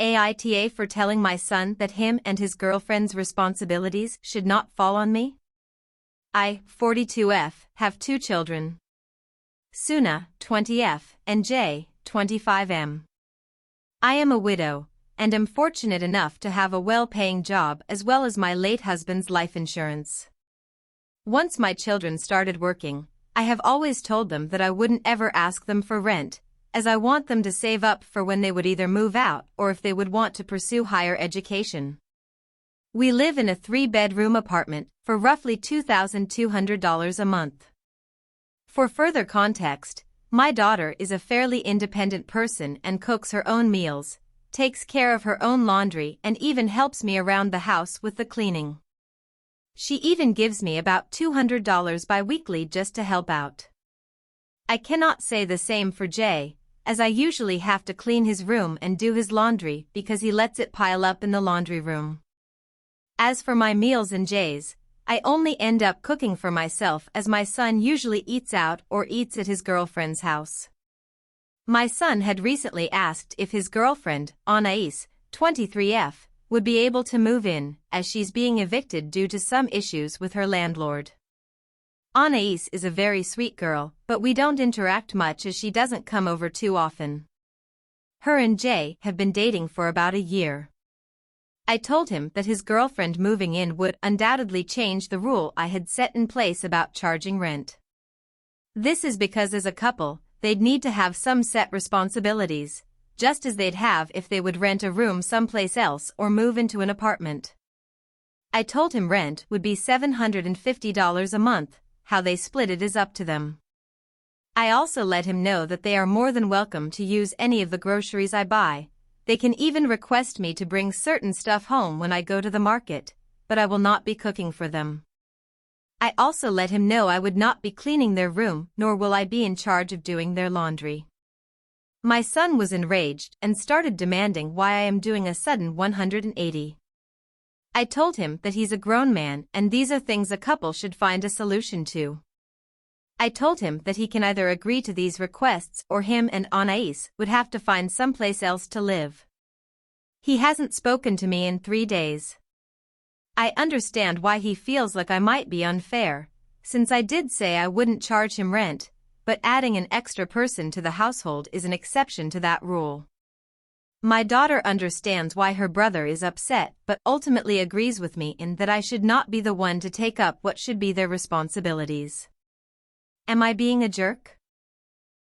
AITA for telling my son that him and his girlfriend's responsibilities should not fall on me? I, 42F, have 2 children. Suna, 20F, and Jay, 25M. I am a widow, and am fortunate enough to have a well-paying job as well as my late husband's life insurance. Once my children started working, I have always told them that I wouldn't ever ask them for rent, as I want them to save up for when they would either move out or if they would want to pursue higher education. We live in a 3-bedroom apartment for roughly $2,200 a month. For further context, my daughter is a fairly independent person and cooks her own meals, takes care of her own laundry, and even helps me around the house with the cleaning. She even gives me about $200 bi-weekly just to help out. I cannot say the same for Jay, as I usually have to clean his room and do his laundry because he lets it pile up in the laundry room. As for my meals and Jay's, I only end up cooking for myself as my son usually eats out or eats at his girlfriend's house. My son had recently asked if his girlfriend, Anais, 23F, would be able to move in, as she's being evicted due to some issues with her landlord. Anais is a very sweet girl, but we don't interact much as she doesn't come over too often. Her and Jay have been dating for about a year. I told him that his girlfriend moving in would undoubtedly change the rule I had set in place about charging rent. This is because as a couple, they'd need to have some set responsibilities, just as they'd have if they would rent a room someplace else or move into an apartment. I told him rent would be $750 a month. How they split it is up to them. I also let him know that they are more than welcome to use any of the groceries I buy. They can even request me to bring certain stuff home when I go to the market, but I will not be cooking for them. I also let him know I would not be cleaning their room, nor will I be in charge of doing their laundry. My son was enraged and started demanding why I am doing a sudden 180. I told him that he's a grown man and these are things a couple should find a solution to. I told him that he can either agree to these requests or him and Anais would have to find someplace else to live. He hasn't spoken to me in 3 days. I understand why he feels like I might be unfair, since I did say I wouldn't charge him rent, but adding an extra person to the household is an exception to that rule. My daughter understands why her brother is upset but ultimately agrees with me in that I should not be the one to take up what should be their responsibilities. Am I being a jerk?